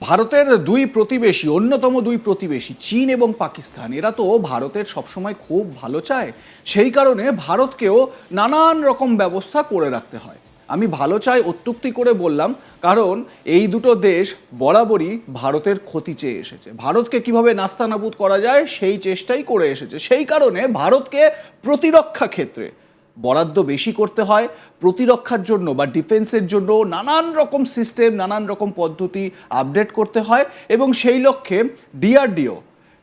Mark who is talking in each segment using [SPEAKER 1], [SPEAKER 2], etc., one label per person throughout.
[SPEAKER 1] ভারতের দুই প্রতিবেশী, অন্যতম দুই প্রতিবেশী চীন এবং পাকিস্তান, এরা তো ভারতের সবসময় খুব ভালো চায়। সেই কারণে ভারতকেও নানান রকম ব্যবস্থা করে রাখতে হয়। আমি ভালো চাই অত্যুক্তি করে বললাম, কারণ এই দুটো দেশ বরাবরই ভারতের ক্ষতি চেয়ে এসেছে। ভারতকে কিভাবে নাস্তানাবুদ করা যায় সেই চেষ্টাই করে এসেছে। সেই কারণে ভারতকে প্রতিরক্ষা ক্ষেত্রে বরাদ্দ বেশি করতে হয়। প্রতিরক্ষার জন্য বা ডিফেন্সের জন্য নানান রকম সিস্টেম, নানান রকম পদ্ধতি আপডেট করতে হয় এবং সেই লক্ষ্যে DRDO,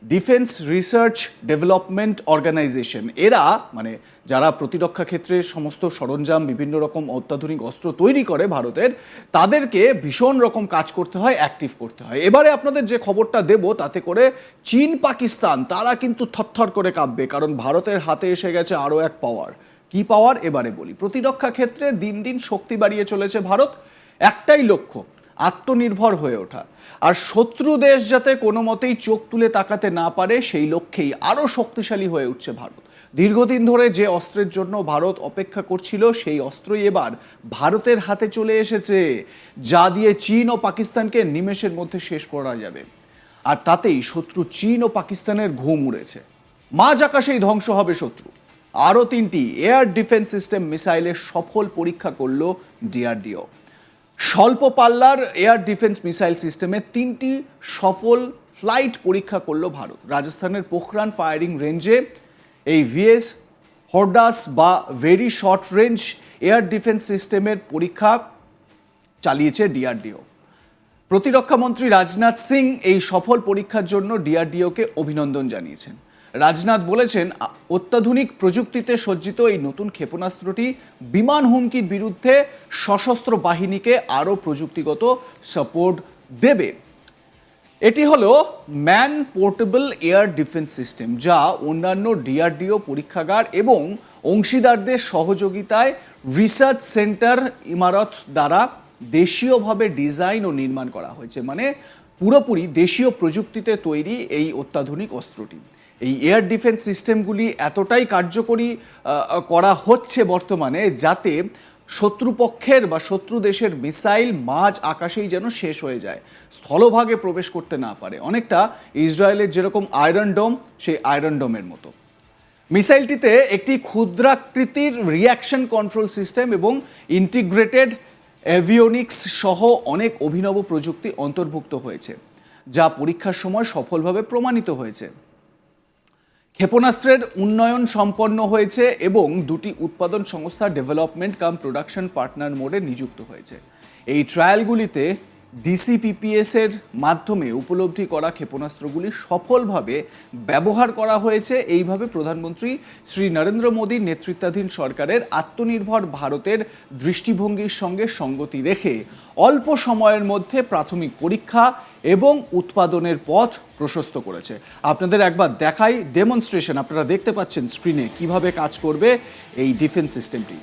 [SPEAKER 1] defence research development organisation, এরা মানে যারা প্রতিরক্ষা ক্ষেত্রে সমস্ত সরঞ্জাম, বিভিন্ন রকম অত্যাধুনিক অস্ত্র তৈরি করে ভারতের, তাদেরকে ভীষণ রকম কাজ করতে হয়, অ্যাক্টিভ করতে হয়। এবারে আপনাদের যে খবরটা দেব তাতে করে চীন পাকিস্তান তারা কিন্তু থরথর করে কাঁপবে, কারণ ভারতের হাতে এসে গেছে আরও এক পাওয়ার। কি পাওয়ার এবারে বলি। প্রতিরক্ষা ক্ষেত্রে দিন দিন শক্তি বাড়িয়ে চলেছে ভারত। একটাই লক্ষ্য, আত্মনির্ভর হয়ে ওঠা। আর শত্রু দেশ যাতে কোনো মতেই চোখ তুলে তাকাতে না পারে সেই লক্ষ্যেই আরও শক্তিশালী হয়ে উঠছে ভারত। দীর্ঘদিন ধরে যে অস্ত্রের জন্য ভারত অপেক্ষা করছিল সেই অস্ত্রই এবার ভারতের হাতে চলে এসেছে, যা দিয়ে চীন ও পাকিস্তানকে নিমেষের মধ্যে শেষ করা যাবে। আর তাতেই শত্রু চীন ও পাকিস্তানের ঘুম উড়েছে। মাঝ আকাশেই ধ্বংস হবে শত্রু। আরও 3টি এয়ার ডিফেন্স সিস্টেম মিসাইলের সফল পরীক্ষা করল ডিআরডিও। স্বল্প পাল্লার এয়ার ডিফেন্স মিসাইল সিস্টেমে 3টি সফল ফ্লাইট পরীক্ষা করল ভারত। রাজস্থানের পোখরান ফায়ারিং রেঞ্জে এই ভিএস হর্ডাস বা very short range air defence সিস্টেমের পরীক্ষা চালিয়েছে ডিআরডিও। প্রতিরক্ষা মন্ত্রী রাজনাথ সিং এই সফল পরীক্ষার জন্য ডিআরডিওকে অভিনন্দন জানিয়েছেন। রাজনাথ বলেছেন, অত্যাধুনিক প্রযুক্তিতে সজ্জিত এই নতুন ক্ষেপণাস্ত্রটি বিমান হুমকির বিরুদ্ধে সশস্ত্র বাহিনীকে আরও প্রযুক্তিগত সাপোর্ট দেবে। এটি হলো man portable air defence system, যা অন্যান্য ডিআরডিও পরীক্ষাগার এবং অংশীদারদের সহযোগিতায় রিসার্চ সেন্টার ইমারত দ্বারা দেশীয়ভাবে ডিজাইন ও নির্মাণ করা হয়েছে। মানে পুরোপুরি দেশীয় প্রযুক্তিতে তৈরি এই অত্যাধুনিক অস্ত্রটি। এই এয়ার ডিফেন্স সিস্টেমগুলি এতটাই কার্যকরী করা হচ্ছে বর্তমানে, যাতে শত্রুপক্ষের বা শত্রু দেশের মিসাইল মাঝ আকাশেই যেন শেষ হয়ে যায়, স্থলভাগে প্রবেশ করতে না পারে। অনেকটা ইসরায়েলের যেরকম আয়রন ডোম, সেই আয়রন ডোমের মতো। মিসাইলটিতে একটি ক্ষুদ্রাকৃতির রিয়াকশন কন্ট্রোল সিস্টেম এবং ইন্টিগ্রেটেড এভিওনিক্স সহ অনেক অভিনব প্রযুক্তি অন্তর্ভুক্ত হয়েছে, যা পরীক্ষার সময় সফলভাবে প্রমাণিত হয়েছে। ক্ষেপণাস্ত্রের উন্নয়ন সম্পন্ন হয়েছে এবং 2টি উৎপাদন সংস্থা ডেভেলপমেন্ট কাম প্রোডাকশন পার্টনার মোডে নিযুক্ত হয়েছে। এই ট্রায়ালগুলিতে ডিসিপিপিএস এর মাধ্যমে উপলব্ধি করা ক্ষেপণাস্ত্রগুলি সফলভাবে ব্যবহার করা হয়েছে। এইভাবে প্রধানমন্ত্রী শ্রী নরেন্দ্র মোদীর নেতৃত্বাধীন সরকারের আত্মনির্ভর ভারতের দৃষ্টিভঙ্গির সঙ্গে সঙ্গতি রেখে অল্প সময়ের মধ্যে প্রাথমিক পরীক্ষা এবং উৎপাদনের পথ প্রশস্ত করেছে। আপনাদের একবার দেখাই ডেমনস্ট্রেশন। আপনারা দেখতে পাচ্ছেন স্ক্রিনে কিভাবে কাজ করবে এই ডিফেন্স সিস্টেমটি।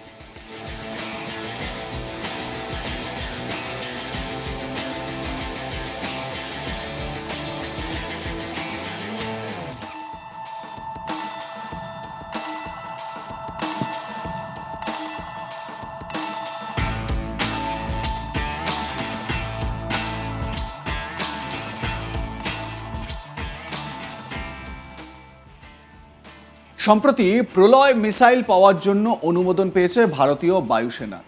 [SPEAKER 1] সম্প্রতি প্রলয় মিসাইল পাওয়ার জন্য অনুমোদন পেয়েছে ভারতীয় বায়ুসেনা।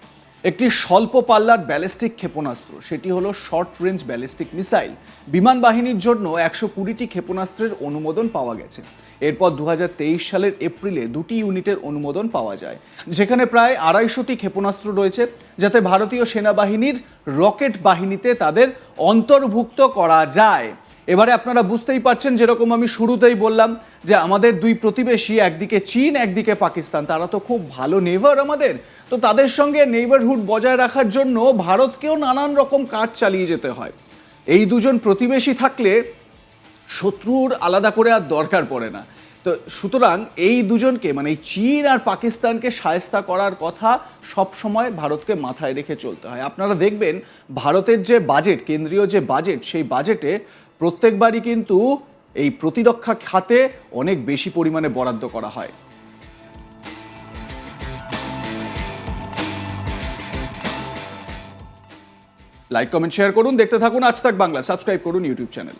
[SPEAKER 1] একটি স্বল্প পাল্লার ব্যালিস্টিক ক্ষেপণাস্ত্র, সেটি হলো শর্ট রেঞ্জ ব্যালিস্টিক মিসাইল। বিমান বাহিনীর জন্য 120টি ক্ষেপণাস্ত্রের অনুমোদন পাওয়া গেছে। এরপর 2023 সালের এপ্রিলে 2টি ইউনিটের অনুমোদন পাওয়া যায়, যেখানে প্রায় 250টি ক্ষেপণাস্ত্র রয়েছে, যাতে ভারতীয় সেনাবাহিনীর রকেট বাহিনীতে তাদের অন্তর্ভুক্ত করা যায়। এবারে আপনারা বুঝতেই পারছেন, যেরকম আমি শুরুতেই বললাম যে আমাদের দুই প্রতিবেশী, একদিকে চীন একদিকে পাকিস্তান, তারা তো খুব ভালো নেইবার আমাদের। তো তাদের সঙ্গে নেইবারহুড বজায় রাখার জন্য ভারতকেও নানান রকম কাজ চালিয়ে যেতে হয়। এই দুজন প্রতিবেশী থাকলে শত্রুর আলাদা করে আর দরকার পড়ে না। তো সুতরাং এই দুজনকে, মানে এই চীন আর পাকিস্তানকে শায়েস্তা করার কথা সব সময় ভারতকে মাথায় রেখে চলতে হয়। আপনারা দেখবেন ভারতের যে বাজেট, কেন্দ্রীয় যে বাজেট, সেই বাজেটে প্রত্যেকবারই কিন্তু এই প্রতিরক্ষা খাতে অনেক বেশি পরিমাণে বরাদ্দ করা হয়। লাইক কমেন্ট শেয়ার করুন, দেখতে থাকুন আজ তাক বাংলা, সাবস্ক্রাইব করুন ইউটিউব চ্যানেল।